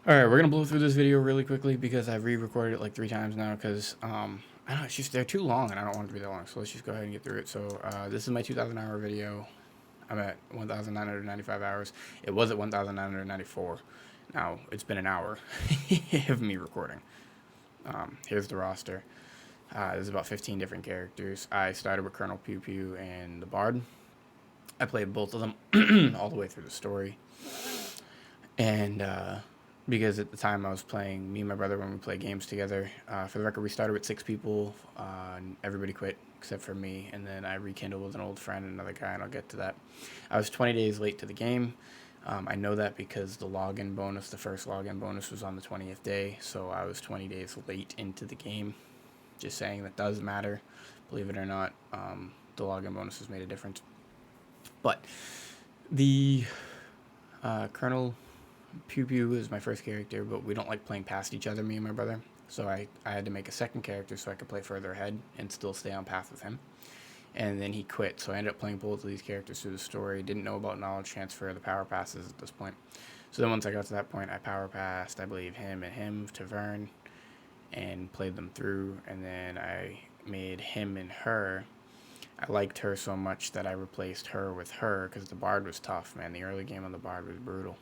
Alright, we're gonna blow through this video really quickly because I've re-recorded it like 3 times now because, I don't know, it's just, they're too long and I don't want it to be that long, so let's just go ahead and get through it. So, this is my 2,000 hour video. I'm at 1,995 hours. It was at 1,994. Now, it's been an hour of me recording. Here's the roster. There's about 15 different characters. I started with Colonel Pew Pew and the Bard. I played both of them all the way through the story. And, because at the time I was playing, me and my brother, when we play games together, for the record, we started with 6 people, and everybody quit except for me, and then I rekindled with an old friend and another guy, and I'll get to that. I was 20 days late to the game. I know that because the login bonus, the first login bonus, was on the 20th day, so I was 20 days late into the game. Just saying, that does matter, believe it or not. The login bonus has made a difference. But the Colonel Pew Pew is my first character, but we don't like playing past each other, me and my brother. So I had to make a second character so I could play further ahead and still stay on path with him. And then he quit, so I ended up playing both of these characters through the story. Didn't know about knowledge transfer, the power passes at this point. So then once I got to that point, I power passed, I believe, him and him to Vern and played them through. And then I made him and her. I liked her so much that I replaced her with her because the Bard was tough, man. The early game on the Bard was brutal.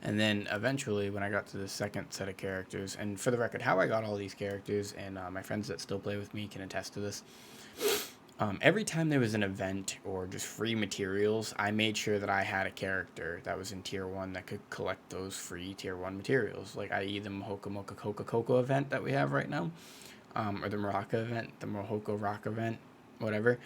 And then eventually, when I got to the second set of characters, and for the record, how I got all these characters, and my friends that still play with me can attest to this. Every time there was an event or just free materials, I made sure that I had a character that was in Tier 1 that could collect those free Tier 1 materials. Like, i.e. the Mohoka Mocha Coca Coco event that we have right now, or the Morocco event, the Mohoko Rock event, whatever.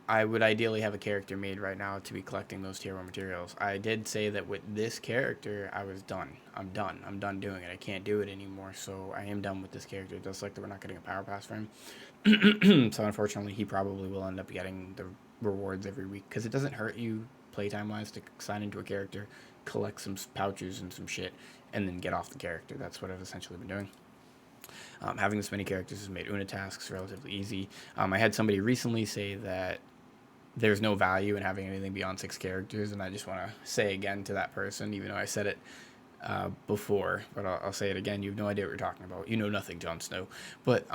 I would ideally have a character made right now to be collecting those tier 1 materials. I did say that with this character, I was done. I'm done. I'm done doing it. I can't do it anymore, so I am done with this character. It does look that we're not getting a power pass for him. So unfortunately, he probably will end up getting the rewards every week, because it doesn't hurt you playtime-wise to sign into a character, collect some pouches and some shit, and then get off the character. That's what I've essentially been doing. Having this many characters has made Una tasks relatively easy. I had somebody recently say that there's no value in having anything beyond 6 characters, and I just want to say again to that person, even though I said it before, but I'll say it again. You have no idea what you're talking about. You know nothing, Jon Snow. But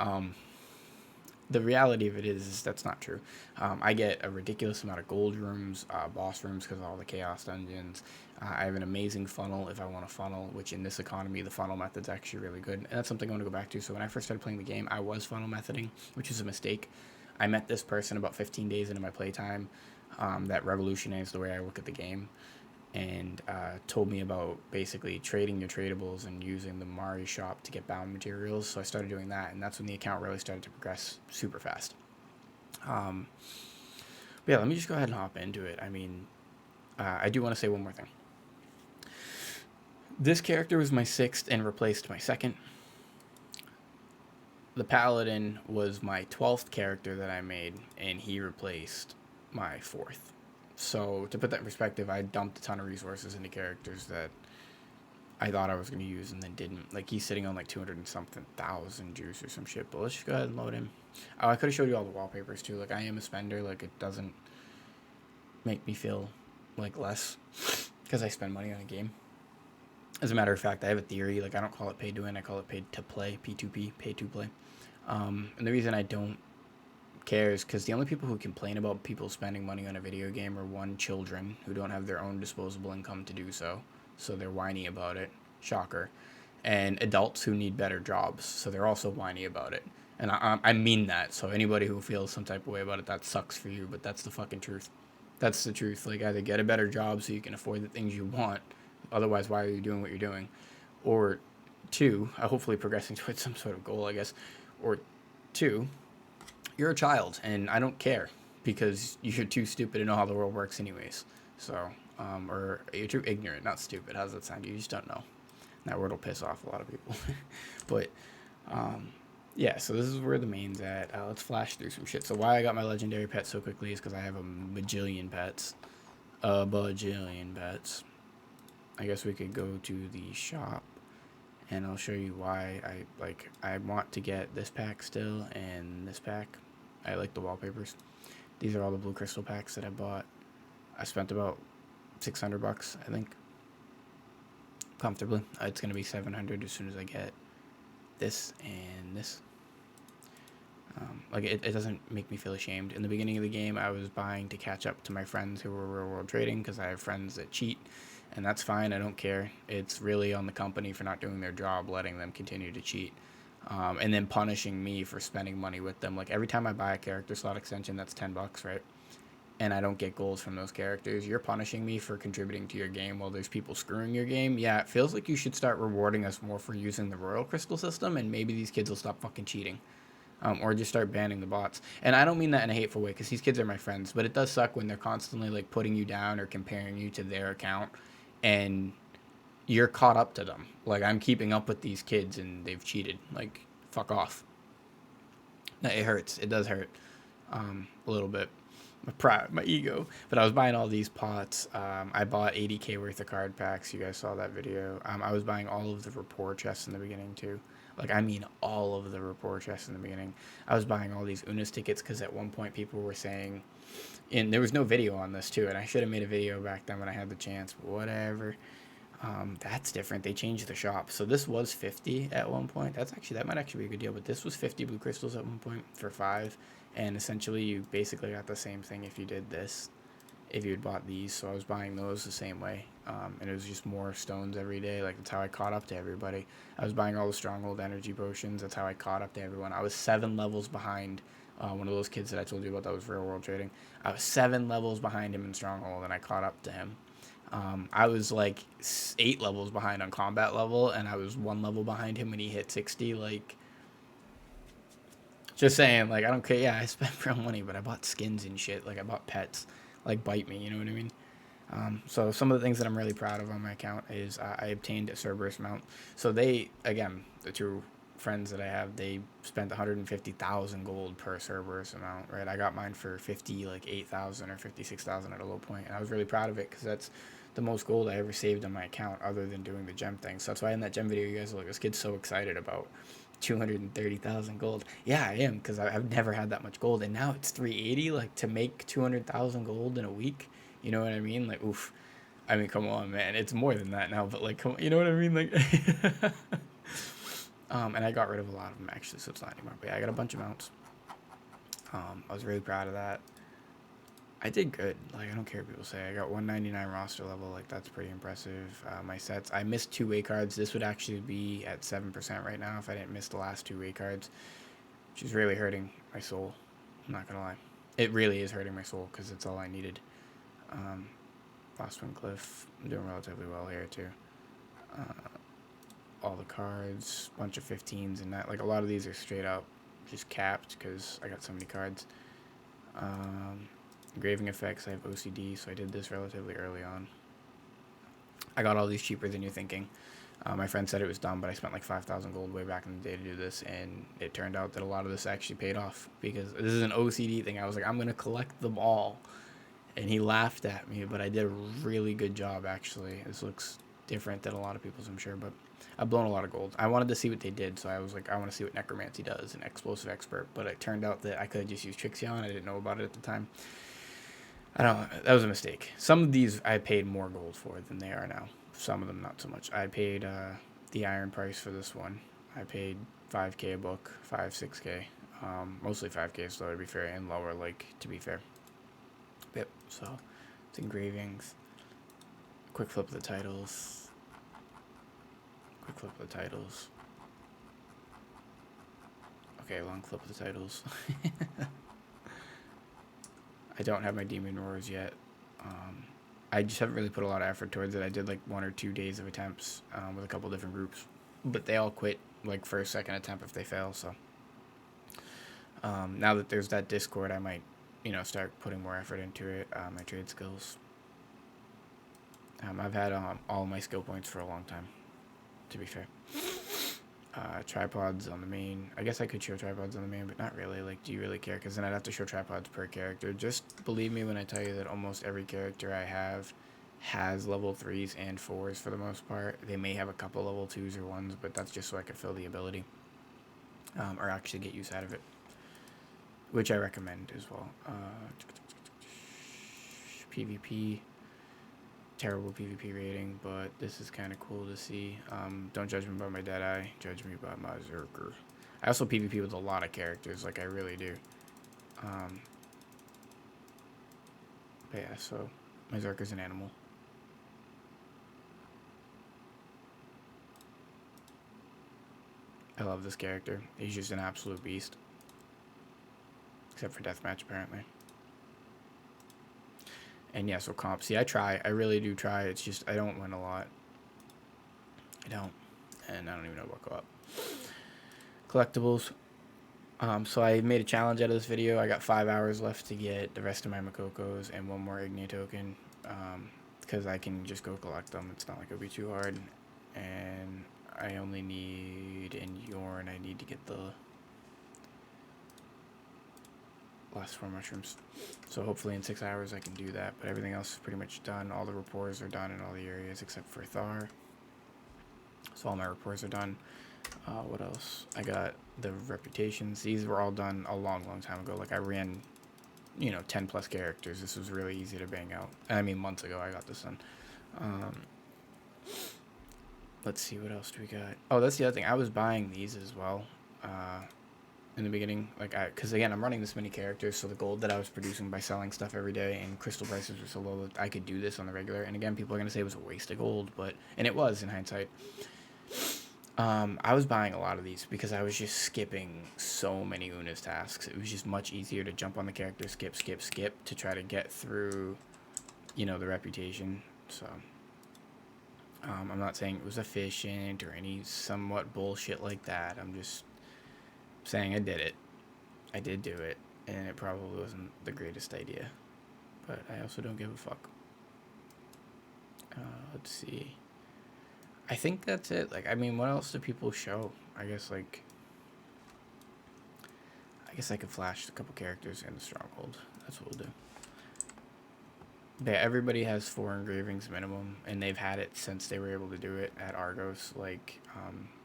the reality of it is that's not true. I get a ridiculous amount of gold rooms, boss rooms, because of all the chaos dungeons. I have an amazing funnel if I want a funnel, which in this economy, the funnel method's actually really good. And that's something I want to go back to. So when I first started playing the game, I was funnel methoding, which is a mistake. I met this person about 15 days into my playtime that revolutionized the way I look at the game, and told me about basically trading your tradables and using the Mari shop to get bound materials. So I started doing that, and that's when the account really started to progress super fast. But yeah, let me just go ahead and hop into it. I mean, I do want to say one more thing. This character was my 6th and replaced my 2nd. The Paladin was my 12th character that I made, and he replaced my 4th. So, to put that in perspective, I dumped a ton of resources into characters that I thought I was going to use and then didn't. Like, he's sitting on like 200 and something thousand juice or some shit, but let's just go ahead and load him. Oh, I could have showed you all the wallpapers too. Like, I am a spender. Like, it doesn't make me feel like less because I spend money on a game. As a matter of fact, I have a theory. Like, I don't call it pay to win. I call it paid to play. P2P, pay to play. And the reason I don't care is because the only people who complain about people spending money on a video game are, one, children who don't have their own disposable income to do so, so they're whiny about it. Shocker. And adults who need better jobs, so they're also whiny about it. And I mean that, so anybody who feels some type of way about it, that sucks for you, but that's the fucking truth. That's the truth. Like, either get a better job so you can afford the things you want, otherwise why are you doing what you're doing? Or 2, hopefully progressing towards some sort of goal, I guess. Or 2, you're a child, and I don't care, because you're too stupid to know how the world works anyways. So, or you're too ignorant, not stupid. How does that sound? You just don't know. That word will piss off a lot of people. But, yeah, so this is where the main's at. Let's flash through some shit. So why I got my legendary pet so quickly is because I have a bajillion pets. A bajillion pets. I guess we could go to the shop, and I'll show you why I want to get this pack still and this pack. I like the wallpapers. These are all the blue crystal packs that I bought. I spent about $600, I think. comfortably. It's going to be 700 as soon as I get this and this. Like, it doesn't make me feel ashamed. In the beginning of the game, I was buying to catch up to my friends who were real world trading because I have friends that cheat, and that's fine. I don't care. It's really on the company for not doing their job, letting them continue to cheat. And then punishing me for spending money with them. Like, every time I buy a character slot extension, that's $10, right? And I don't get gold from those characters. You're punishing me for contributing to your game while there's people screwing your game. Yeah, it feels like you should start rewarding us more for using the Royal Crystal system, and maybe these kids will stop fucking cheating. Or just start banning the bots. And I don't mean that in a hateful way, because these kids are my friends, but it does suck when they're constantly like putting you down or comparing you to their account, and you're caught up to them. Like, I'm keeping up with these kids and they've cheated. Like, fuck off. No, it hurts. It does hurt a little bit. My pride, my ego. But I was buying all these pots. I bought 80k worth of card packs. You guys saw that video. I was buying all of the rapport chests in the beginning too. Like, I mean, all of the rapport chests in the beginning. I was buying all these Unis tickets because at one point people were saying, and there was no video on this too, and I should have made a video back then when I had the chance, but whatever. That's different. They changed the shop. So this was 50 at one point. That might actually be a good deal, but this was 50 blue crystals at one point for 5. And essentially you basically got the same thing if you did this, if you had bought these. So I was buying those the same way. And it was just more stones every day. Like, that's how I caught up to everybody. I was buying all the stronghold energy potions. That's how I caught up to everyone. I was 7 levels behind one of those kids that I told you about that was real world trading. I was 7 levels behind him in stronghold, and I caught up to him. I was like 8 levels behind on combat level, and I was 1 level behind him when he hit 60. Like, just saying, like, I don't care. Yeah, I spent real money, but I bought skins and shit. Like, I bought pets. Like, bite me, you know what I mean? So some of the things that I'm really proud of on my account is I obtained a Cerberus mount. So they, again, the 2 friends that I have, they spent 150,000 gold per Cerberus amount, right? I got mine for 8,000 or 56,000 at a low point, and I was really proud of it because that's the most gold I ever saved on my account other than doing the gem thing. So that's why in that gem video you guys are like, this kid's so excited about 230,000 gold. Yeah, I am, because I've never had that much gold, and now it's 380. Like, to make 200,000 gold in a week, you know what I mean? Like, oof. I mean, come on, man. It's more than that now, but like, come on, you know what I mean? Like, and I got rid of a lot of them actually, so it's not anymore. But yeah, I got a bunch of mounts. I was really proud of that. I did good. Like, I don't care what people say. I got 199 roster level. Like, that's pretty impressive. My sets, I missed 2 way cards. This would actually be at 7% right now if I didn't miss the last 2 way cards, which is really hurting my soul. I'm not gonna lie. It really is hurting my soul because it's all I needed. Lost Wind Cliff. I'm doing relatively well here too. All the cards, bunch of 15s and that. Like, a lot of these are straight up just capped because I got so many cards. Engraving effects, I have OCD, so I did this relatively early on. I got all these cheaper than you're thinking. My friend said it was dumb, but I spent like 5,000 gold way back in the day to do this, and it turned out that a lot of this actually paid off because this is an OCD thing. I was like, I'm going to collect them all, and he laughed at me, but I did a really good job, actually. This looks different than a lot of people's, I'm sure, but I've blown a lot of gold. I wanted to see what they did, so I was like, I want to see what Necromancy does, and Explosive Expert, but it turned out that I could just use Trixion. I didn't know about it at the time. I don't know. That was a mistake. Some of these I paid more gold for than they are now. Some of them not so much. I paid the iron price for this one. I paid 5k a book, 6k. Mostly 5k, so to be fair, and lower, like, to be fair. Yep, so it's engravings. Quick flip of the titles. Quick flip of the titles. Okay, long flip of the titles. I don't have my Demon Roars yet. I just haven't really put a lot of effort towards it. I did like 1 or 2 days of attempts with a couple different groups, but they all quit like first, second attempt if they fail. So now that there's that Discord, I might, start putting more effort into it. My trade skills. I've had all my skill points for a long time, to be fair. Tripods on the main. I guess I could show tripods on the main, but not really. Like, do you really care? Because then I'd have to show tripods per character. Just believe me when I tell you that almost every character I have has level 3s and 4s for the most part. They may have a couple level 2s or 1s, but that's just so I could fill the ability. Or actually get use out of it. Which I recommend as well. PvP. terrible PvP rating, but this is kind of cool to see. Don't judge me by my Deadeye, judge me by my Zerker. I also PvP with a lot of characters, like I really do. But yeah, so my Zerker's an animal. I love this character. He's just an absolute beast. Except for deathmatch, apparently. And yeah, so comp. See, I try. I really do try. It's just I don't win a lot. I don't. And I don't even know what co-op. Collectibles. So I made a challenge out of this video. I got 5 hours left to get the rest of my Makokos and one more Igni token. Because I can just go collect them. It's not like it'll be too hard. And I only need in Yorn. I need to get the last 4 mushrooms. So hopefully in 6 hours I can do that. But everything else is pretty much done. All the rapports are done in all the areas except for Thar. So all my rapports are done. What else? I got the reputations. These were all done a long time ago. Like I ran, 10 plus characters. This was really easy to bang out. I mean, months ago I got this done. Let's see, what else do we got? Oh, that's the other thing. I was buying these as well in the beginning. Because again, I'm running this many characters, so the gold that I was producing by selling stuff every day and crystal prices were so low that I could do this on the regular. And again, people are going to say it was a waste of gold, and it was in hindsight. I was buying a lot of these because I was just skipping so many Una's tasks. It was just much easier to jump on the character, skip to try to get through, the reputation. So, I'm not saying it was efficient or any somewhat bullshit like that. I'm just saying I did it. I did do it, and it probably wasn't the greatest idea. But I also don't give a fuck. Let's see. I think that's it. What else do people show? I guess I could flash a couple characters in the stronghold. That's what we'll do. But yeah, everybody has 4 engravings minimum, and they've had it since they were able to do it at Argos.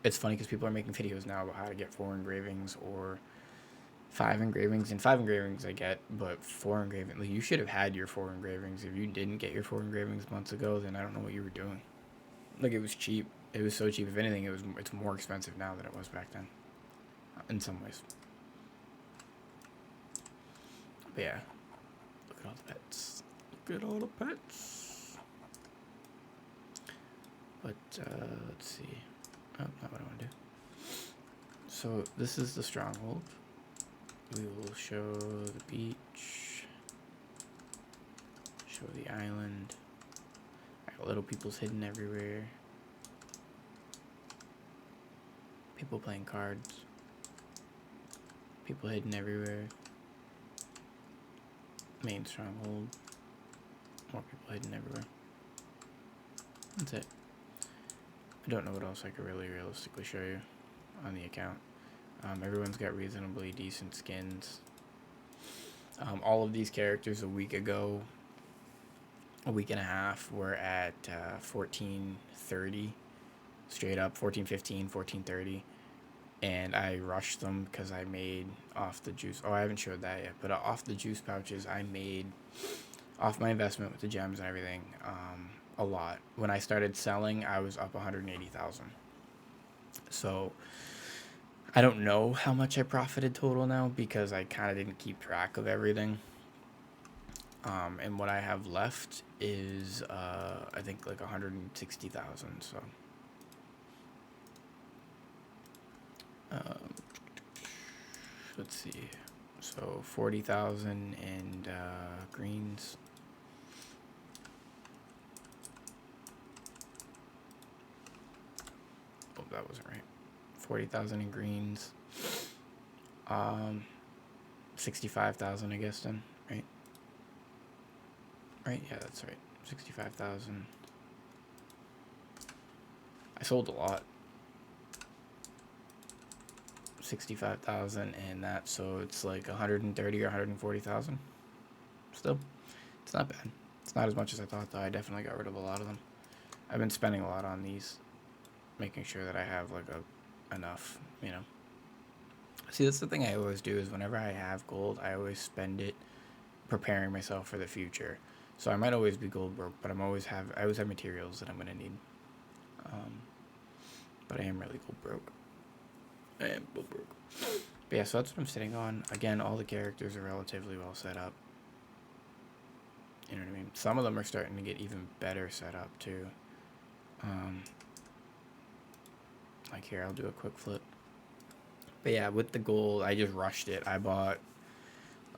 It's funny because people are making videos now about how to get 4 engravings or 5 engravings. And 5 engravings I get, but 4 engravings, you should have had your 4 engravings. If you didn't get your 4 engravings months ago, then I don't know what you were doing. It was cheap. It was so cheap. If anything, it's more expensive now than it was back then. In some ways. But yeah. Look at all the pets. Look at all the pets. But, let's see. Oh, not what I want to do. So, this is the stronghold. We will show the beach. Show the island. Little people's hidden everywhere. People playing cards. People hidden everywhere. Main stronghold. More people hidden everywhere. That's it. I don't know what else I could really realistically show you on the account. Everyone's got reasonably decent skins. All of these characters a week ago, a week and a half, we're at 1430, straight up 1415, 1430, and I rushed them because I made off the juice. Oh, I haven't showed that yet, but off the juice pouches, I made off my investment with the gems and everything a lot. When I started selling, I was up 180,000. So I don't know how much I profited total now because I kind of didn't keep track of everything. And what I have left is, I think 160,000, so. Let's see. So 40,000 in greens. Oh, that wasn't right. 40,000 in greens. 65,000, I guess, then, right? Right, yeah, that's right. 65,000. I sold a lot. 65,000 and that, so it's 130 or 140,000. Still, it's not bad. It's not as much as I thought, though. I definitely got rid of a lot of them. I've been spending a lot on these, making sure that I have enough, See, that's the thing I always do is whenever I have gold, I always spend it preparing myself for the future. So I might always be gold broke, but I always have materials that I'm gonna need. But I am really gold broke. I am gold broke. But yeah, so that's what I'm sitting on. Again, all the characters are relatively well set up. You know what I mean? Some of them are starting to get even better set up too. Like here, I'll do a quick flip. But yeah, with the gold, I just rushed it. I bought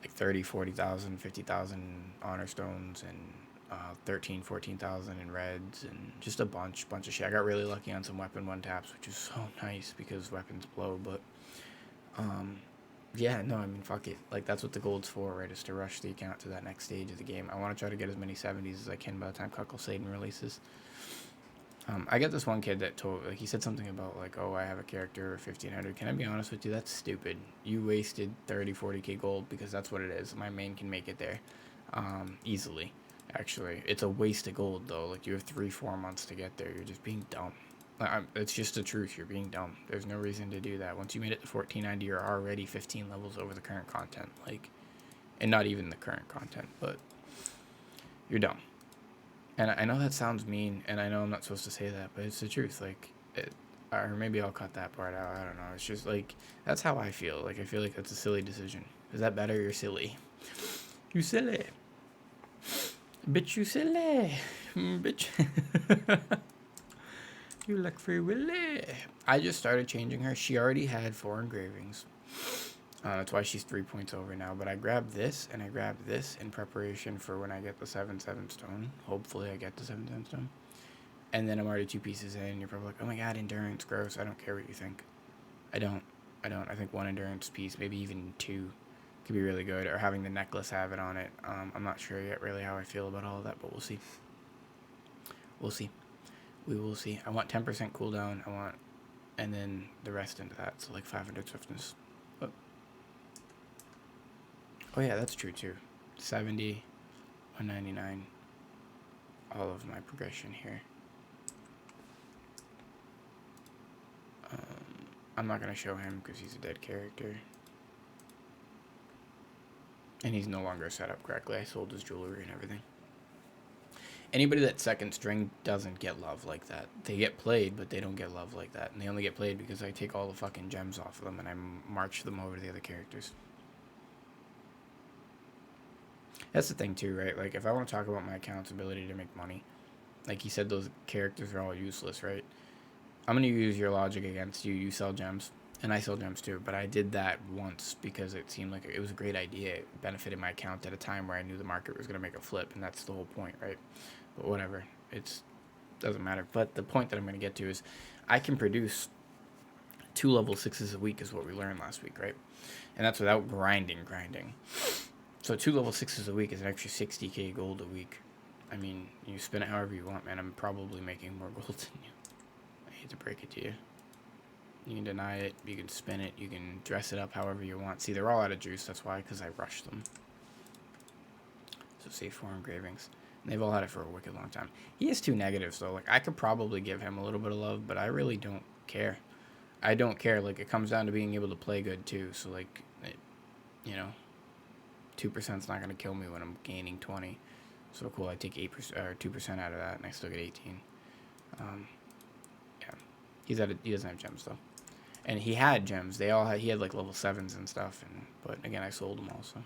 like 30, 40,000, 50,000 honor stones and 13, 14,000 in reds and just a bunch of shit. I got really lucky on some weapon one taps, which is so nice because weapons blow. But yeah, no, I mean, fuck it. Like, that's what the gold's for, right, is to rush the account to that next stage of the game. I want to try to get as many 70s as I can by the time Cuckle Satan releases. I get this one kid that told, like, he said something about, like, oh, I have a character 1,500. Can I be honest with you? That's stupid. You wasted 30, 40k gold because that's what it is. My main can make it there easily, actually. It's a waste of gold, though. Like, you have 3-4 months to get there. You're just being dumb. It's just the truth. You're being dumb. There's no reason to do that. Once you made it to 1490, you're already 15 levels over the current content. Like, and not even the current content, but you're dumb. And I know that sounds mean, and I know I'm not supposed to say that, but it's the truth. Like, or maybe I'll cut that part out. I don't know. It's just like, that's how I feel. Like, I feel like that's a silly decision. Is that better? You're silly. You silly. Bitch, you silly. Bitch. You like Free Willy. I just started changing her. She already had 4 engravings. That's why she's 3 points over now. But I grabbed this and I grabbed this in preparation for when I get the 7/7 stone. Hopefully I get the 7/7 stone. And then I'm already 2 pieces in. You're probably like, oh my god, endurance, gross. I don't care what you think. I don't. I think 1 endurance piece, maybe even 2, could be really good. Or having the necklace have it on it. I'm not sure yet really how I feel about all of that, but we'll see. We'll see. We will see. I want 10% cooldown. And then the rest into that. So like 500 swiftness. Oh, yeah, that's true too. 70, 199. All of my progression here. I'm not gonna show him because he's a dead character. And he's no longer set up correctly. I sold his jewelry and everything. Anybody that's second string doesn't get love like that. They get played, but they don't get love like that. And they only get played because I take all the fucking gems off of them and I march them over to the other characters. That's the thing too, right? Like, if I want to talk about my account's ability to make money, like he said, those characters are all useless, right? I'm going to use your logic against you. You sell gems, and I sell gems too. But I did that once because it seemed like it was a great idea. It benefited my account at a time where I knew the market was going to make a flip, and that's the whole point, right? But whatever, doesn't matter. But the point that I'm going to get to is I can produce 2 level 6s a week is what we learned last week, right? And that's without grinding. So 2 level 6s a week is an extra 60k gold a week. I mean, you spin it however you want, man. I'm probably making more gold than you. I hate to break it to you. You can deny it, you can spin it, you can dress it up however you want. See, they're all out of juice, that's why, because I rushed them. So say 4 engravings. They've all had it for a wicked long time. He has 2 negatives, though. Like, I could probably give him a little bit of love, but I really don't care. I don't care. Like, it comes down to being able to play good, too. So, like, 2% is not going to kill me when I'm gaining 20. So cool, I take 8% or 2% out of that, and I still get 18. Yeah. He doesn't have gems, though. And he had gems. He had, like, level 7s and stuff. But, again, I sold them all, so.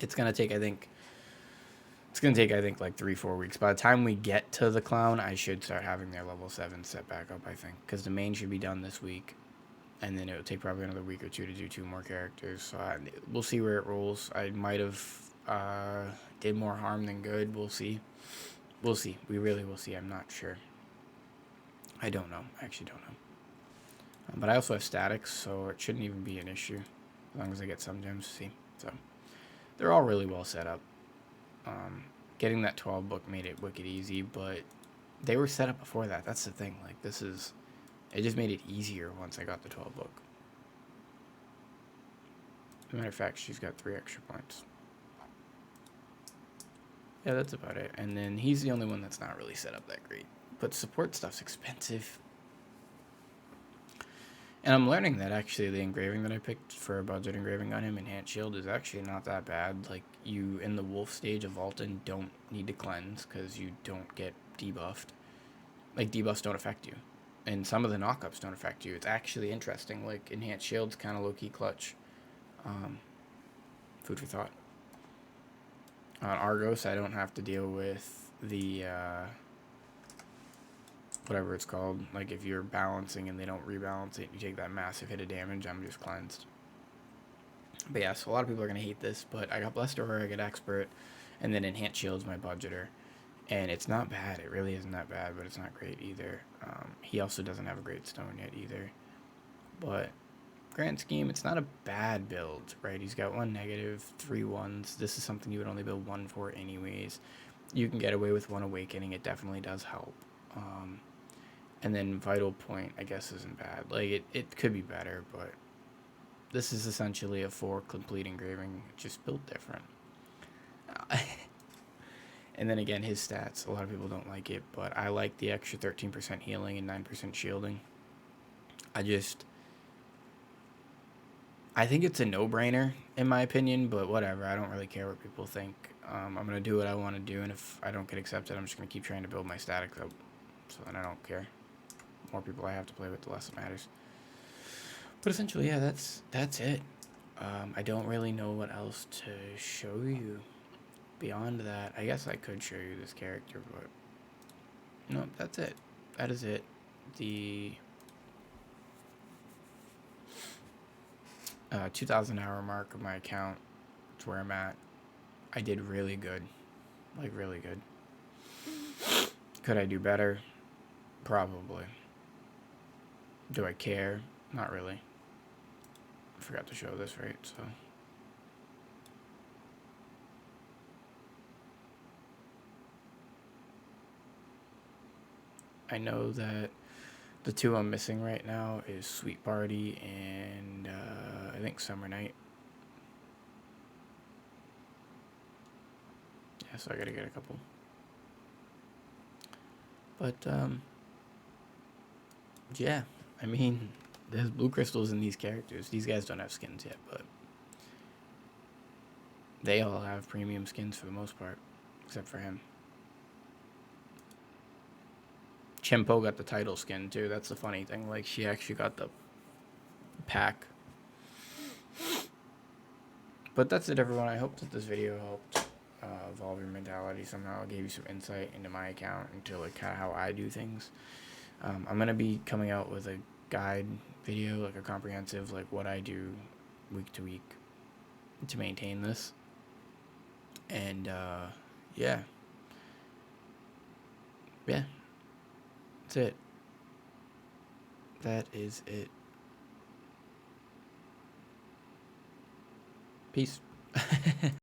It's going to take, I think, like 3-4 weeks. By the time we get to the clown, I should start having their level 7 set back up, I think. Because the main should be done this week. And then it will take probably another week or 2 to do 2 more characters. So we'll see where it rolls. I might have did more harm than good. We'll see. We'll see. We really will see. I'm not sure. I don't know. I actually don't know. But I also have statics, so it shouldn't even be an issue. As long as I get some gems. See. So they're all really well set up. Getting that 12 book made it wicked easy, but they were set up before that. That's the thing. Like, it just made it easier once I got the 12 book. As a matter of fact, she's got 3 extra points. Yeah, that's about it. And then he's the only one that's not really set up that great. But support stuff's expensive. And I'm learning that actually the engraving that I picked for a budget engraving on him, Enhanced Shield, is actually not that bad. Like, you, in the wolf stage of Alton, don't need to cleanse because you don't get debuffed. Like, debuffs don't affect you. And some of the knockups don't affect you. It's actually interesting. Like, Enhanced Shield's kind of low-key clutch. Food for thought. On Argos, I don't have to deal with the, whatever it's called. Like, if you're balancing and they don't rebalance it, you take that massive hit of damage, I'm just cleansed. But yeah, so a lot of people are going to hate this, but I got Blessed Aurora, I got Expert, and then Enhanced Shield's my budgeter. And it's not bad. It really isn't that bad, but it's not great either. He also doesn't have a great stone yet either. But grand scheme, it's not a bad build, right? He's got 1 negative, 3 ones. This is something you would only build 1 for anyways. You can get away with 1 awakening. It definitely does help. And then Vital Point, I guess, isn't bad. Like, it could be better, but this is essentially a 4 complete engraving, just built different. And then again, his stats, a lot of people don't like it, but I like the extra 13% healing and 9% shielding. I think it's a no-brainer, in my opinion, but whatever. I don't really care what people think. I'm going to do what I want to do, and if I don't get accepted, I'm just going to keep trying to build my statics up. So then I don't care. The more people I have to play with, the less it matters. But essentially, yeah, that's it. I don't really know what else to show you. Beyond that, I guess I could show you this character, but no, that's it. That is it. The 2,000 hour mark of my account is where I'm at. I did really good. Like, really good. Could I do better? Probably. Do I care? Not really. I forgot to show this, right? So I know that the 2 I'm missing right now is Sweet Party and I think Summer Night. Yeah, so I gotta get a couple. But yeah, I mean, there's blue crystals in these characters. These guys don't have skins yet, but they all have premium skins for the most part, except for him. Chimpo got the title skin too. That's the funny thing. Like, she actually got the pack. But that's it, everyone. I hope that this video helped evolve your mentality somehow. It gave you some insight into my account, into like kind of how I do things. I'm gonna be coming out with a guide video, like a comprehensive, like what I do week to week to maintain this. And yeah, that's it. That is it. Peace.